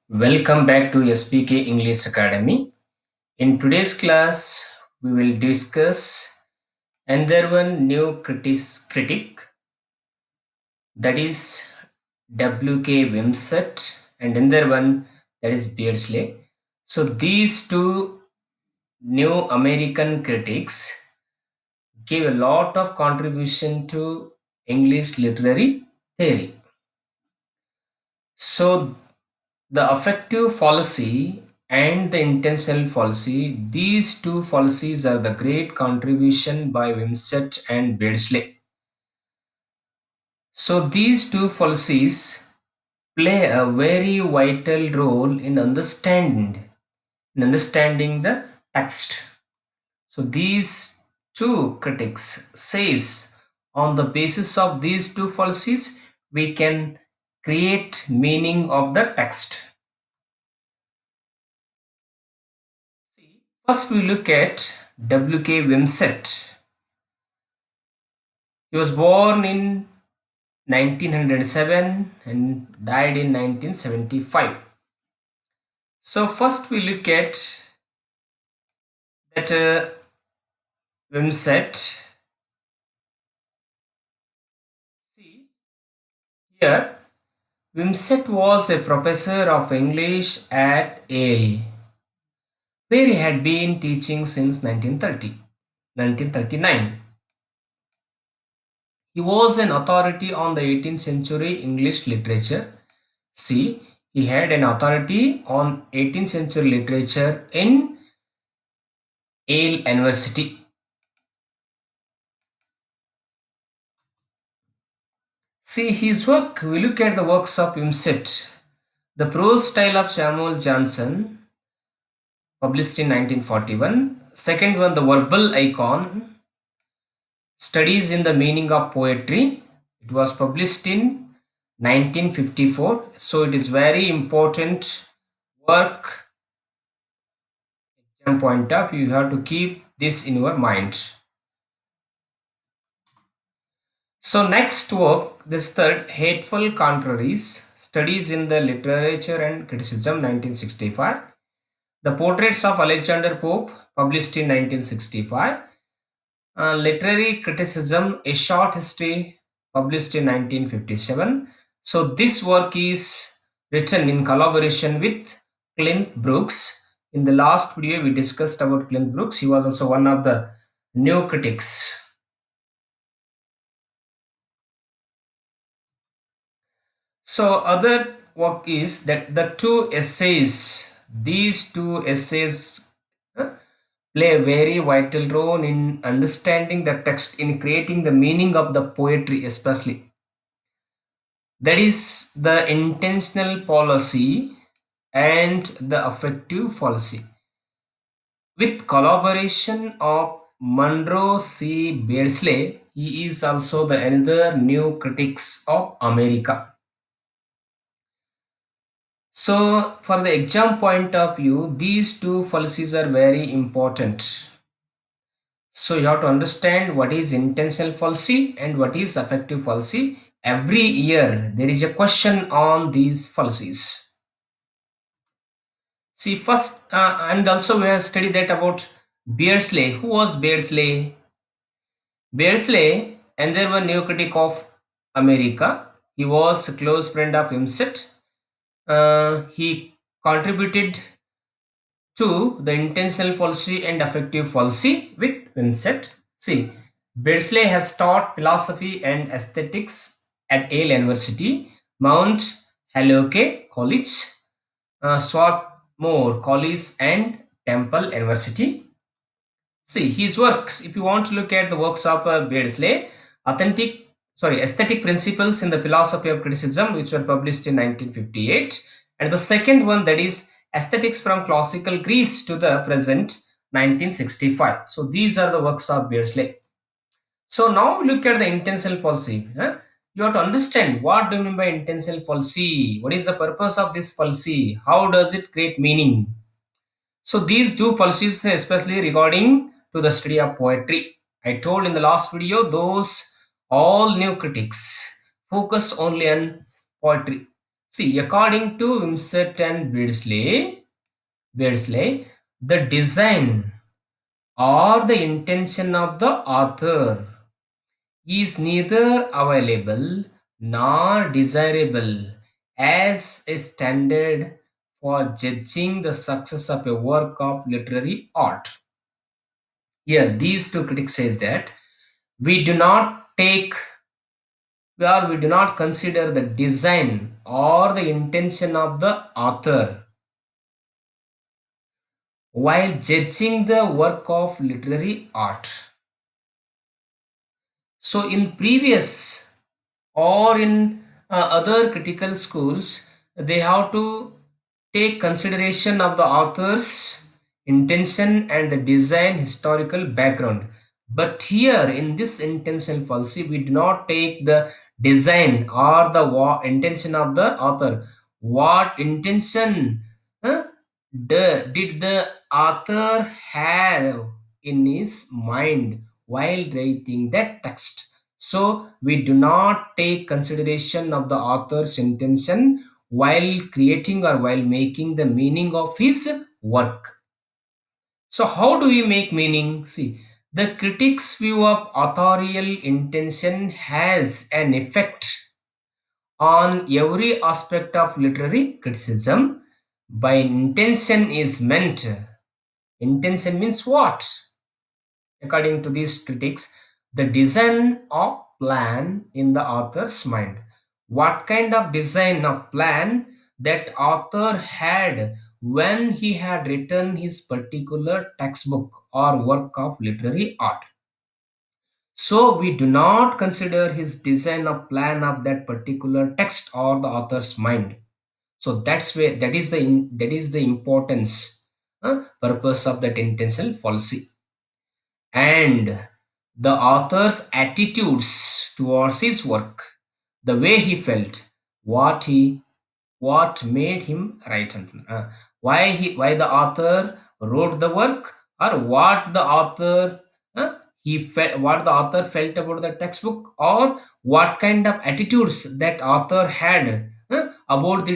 Welcome back to SPK English Academy. In today's class, we will discuss another one new critic, that is W.K. Wimsatt, and another one, that is Beardsley. So these two new American critics gave a lot of contribution to English literary theory. So the affective fallacy and the intentional fallacy, these two fallacies are the great contribution by Wimsatt and Beardsley. So these two fallacies play a very vital role in understanding the text. So these two critics says on the basis of these two fallacies we can create meaning of the text. See, first we look at W.K. Wimsatt. He was born in 1907 and died in 1975. So first we look at that Wimsatt. See here, Wimsatt was a professor of English at Yale, where he had been teaching since 1939. He was an authority on the 18th century English literature. See, he had an authority on 18th century literature in Yale University. See his work, we look at the works of Wimsatt. The prose style of Samuel Johnson, published in 1941. Second one, the verbal icon, studies in the meaning of poetry. It was published in 1954. So it is very important work. Exam point of view, you have to keep this in your mind. So next work, this third, Hateful Contraries, Studies in the Literature and Criticism, 1965. The Portraits of Alexander Pope, published in 1965. Literary Criticism, A Short History, published in 1957. So this work is written in collaboration with Clint Brooks. In the last video, we discussed about Clint Brooks. He was also one of the new critics. So other work is that the two essays, these two essays play a very vital role in understanding the text, in creating the meaning of the poetry especially. That is the intentional policy and the affective policy. With collaboration of Monroe C. Beardsley, he is also the another new critics of America. So, for the exam point of view, these two policies are very important. So, you have to understand what is intentional policy and what is affective policy. Every year, there is a question on these policies. See, first, and also we have studied that about Beardsley. Who was Beardsley? Beardsley, and there were new critic of America. He was a close friend of Wimsatt. He contributed to the intentional policy and affective policy with Wimsatt. See, Beardsley has taught philosophy and aesthetics at Yale University, Mount Holyoke College, Swarthmore College, and Temple University. See his works. If you want to look at the works of Beardsley, aesthetic principles in the philosophy of criticism, which were published in 1958, and the second one, that is aesthetics from classical Greece to the present, 1965. So these are the works of Beardsley. So now we look at the intentional policy. You have to understand what do you mean by intentional policy. What is the purpose of this policy? How does it create meaning? So these two policies, especially regarding to the study of poetry. I told in the last video, those all new critics focus only on poetry. See, according to Wimsatt and Beardsley, the design or the intention of the author is neither available nor desirable as a standard for judging the success of a work of literary art. Here, these two critics says that we do not take we do not consider the design or the intention of the author while judging the work of literary art. So, in previous or in other critical schools, they have to take consideration of the author's intention and the design historical background. But here in this intentional policy, we do not take the design or the intention of the author. What intention uh, did the author have in his mind while writing that text? So we do not take consideration of the author's intention while creating or while making the meaning of his work. So how do we make meaning? See, the critic's view of authorial intention has an effect on every aspect of literary criticism. By intention is meant, intention means what? According to these critics, the design or plan in the author's mind. What kind of design or plan that author had when he had written his particular textbook or work of literary art. So we do not consider his design or plan of that particular text or the author's mind. So that's where that is the importance, purpose of that intentional policy, and the author's attitudes towards his work, the way he felt, what he what made him write something, why the author wrote the work, or what the author he felt, what the author felt about the textbook, or what kind of attitudes that author had about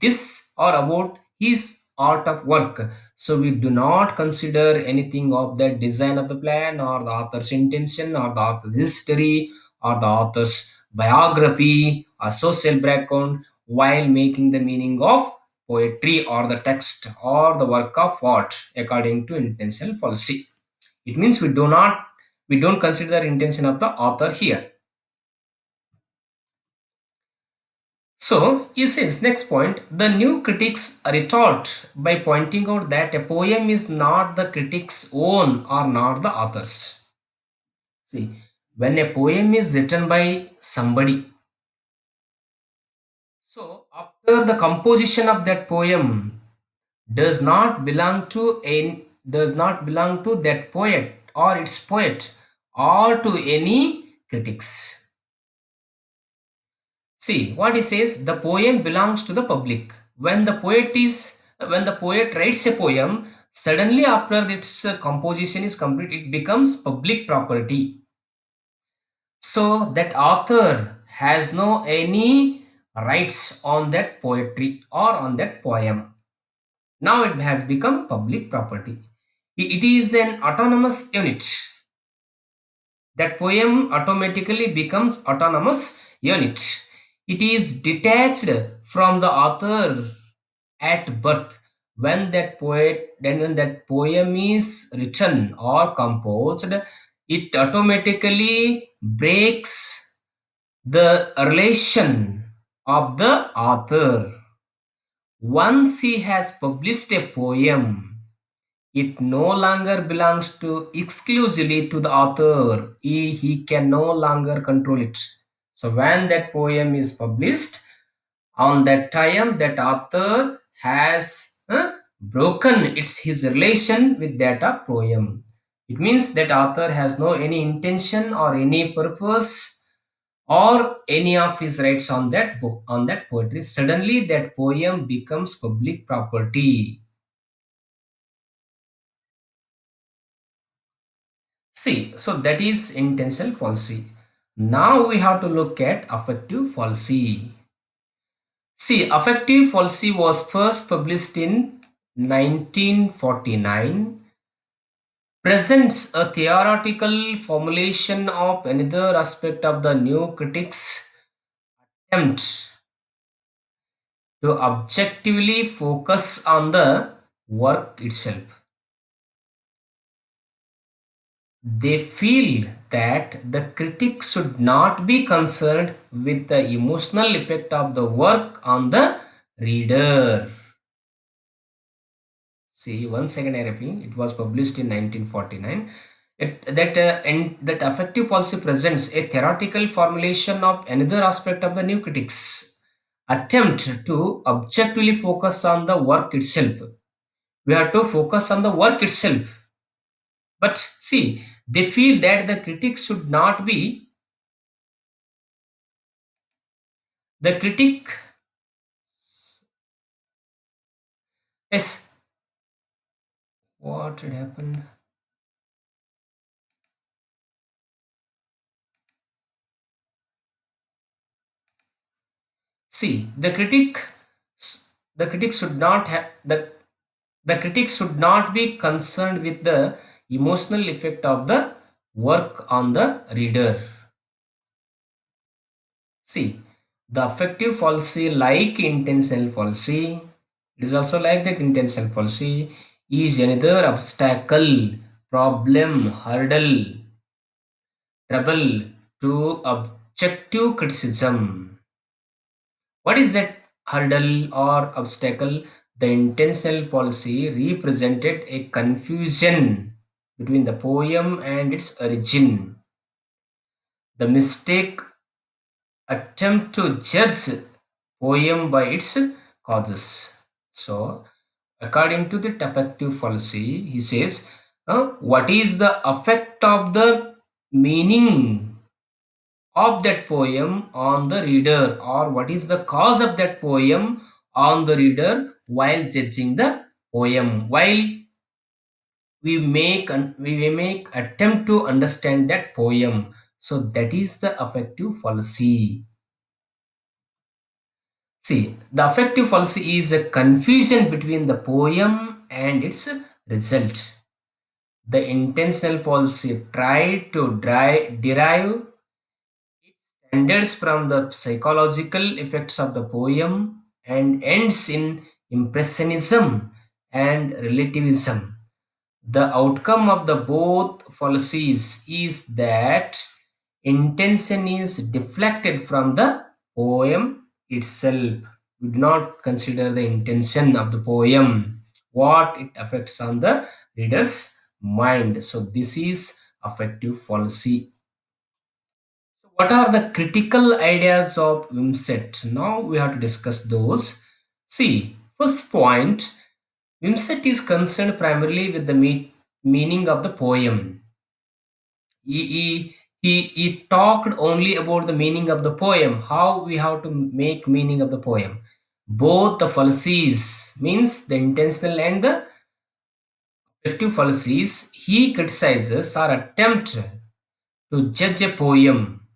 this or about his art of work. So we do not consider anything of the design of the plan or the author's intention or the author's history or the author's biography or social background while making the meaning of poetry or the text or the work of art according to intentional policy. It means we don't consider intention of the author here. So he says, next point, the new critics retort by pointing out that a poem is not the critic's own or not the author's. See, when a poem is written by somebody, so after the composition of that poem does not belong to does not belong to that poet or its poet or to any critics. See what he says, the poem belongs to the public. When the poet writes a poem, suddenly after its composition is complete, it becomes public property. So that author has no any rights on that poetry or on that poem. Now it has become public property. It is an autonomous unit. That poem automatically becomes autonomous unit. It is detached from the author at birth. When that poem is written or composed, it automatically breaks the relation of the author. Once he has published a poem, it no longer belongs to exclusively to the author. He can no longer control it. So when that poem is published, on that time that author has broken its his relation with that poem. It means that author has no any intention or any purpose or any of his rights on that book, on that poetry. Suddenly that poem becomes public property. See, so that is intentional policy. Now we have to look at affective policy. See, Affective Policy was first published in 1949, presents a theoretical formulation of another aspect of the new critics' attempt to objectively focus on the work itself. They feel that the critic should not be concerned with the emotional effect of the work on the reader. See, once again I repeat, it was published in 1949. That affective policy presents a theoretical formulation of another aspect of the new critics' attempt to objectively focus on the work itself. We have to focus on the work itself. But see, they feel that the critics should not be the critic. Yes, what had happened? See, the critic should not have the critic should not be concerned with the emotional effect of the work on the reader. See, the affective policy, like intentional policy, it is also like that intentional policy is another obstacle, problem, hurdle, trouble to objective criticism. What is that hurdle or obstacle? The intentional policy represented a confusion between the poem and its origin. The mistake attempt to judge poem by its causes. So, according to the affective policy, he says, what is the effect of the meaning of that poem on the reader, or what is the cause of that poem on the reader while judging the poem, while we make attempt to understand that poem. So that is the affective policy. See, the affective policy is a confusion between the poem and its result. The intentional policy tried to derive its standards from the psychological effects of the poem and ends in impressionism and relativism. The outcome of the both policies is that intention is deflected from the poem itself. We do not consider the intention of the poem, what it affects on the reader's mind. So this is affective policy. So what are the critical ideas of Wimsatt? Now we have to discuss those. See, first point, Wimsatt is concerned primarily with the meaning of the poem. He talked only about the meaning of the poem, how we have to make meaning of the poem. Both the fallacies, means the intentional and the objective fallacies, he criticizes or attempt to judge a poem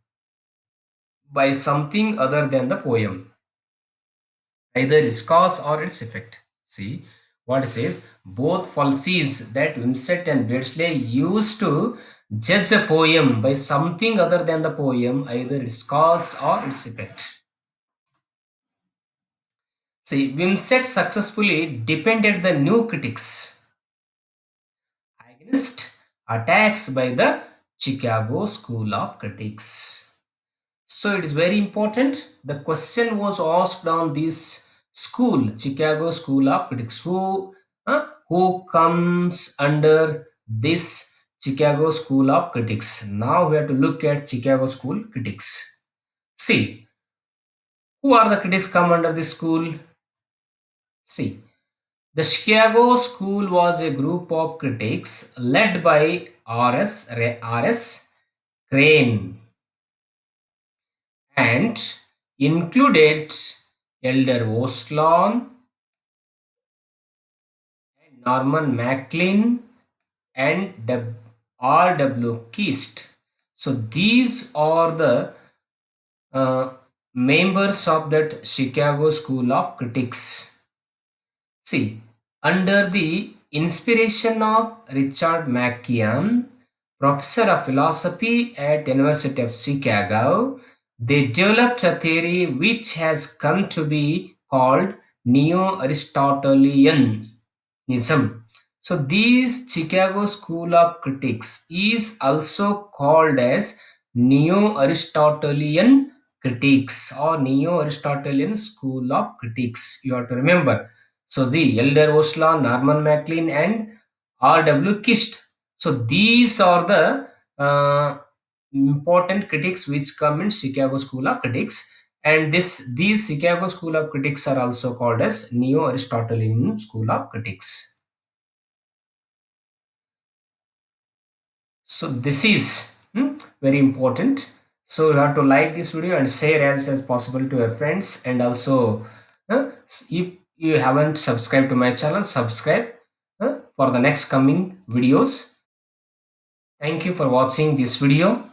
by something other than the poem, either its cause or its effect. See what it says, both fallacies that Wimsatt and Beardsley used to judge a poem by something other than the poem, either its cause or its effect. See, Wimsatt successfully defended the new critics against attacks by the Chicago School of Critics. So it is very important. The question was asked on this school, Chicago School of Critics, who comes under this Chicago School of Critics. Now we have to look at Chicago School critics. See, who are the critics come under this school? See, the Chicago School was a group of critics led by R.S. Crane and included Elder Ostlon, Norman Maclean, and R.W. Keast. So these are the uh, members of that Chicago School of Critics. See, under the inspiration of Richard McKeon, professor of philosophy at University of Chicago, they developed a theory which has come to be called Neo-Aristotelianism. So this Chicago School of Critics is also called as Neo-Aristotelian critics or Neo-Aristotelian School of Critics. You have to remember. So the Elder Osla, Norman MacLean, and R.W. Kist. So these are the important critics which come in Chicago School of Critics. And these Chicago School of Critics are also called as Neo-Aristotelian School of Critics. So this is very important. So you have to like this video and share as possible to your friends. And also, if you haven't subscribed to my channel, subscribe for the next coming videos. Thank you for watching this video.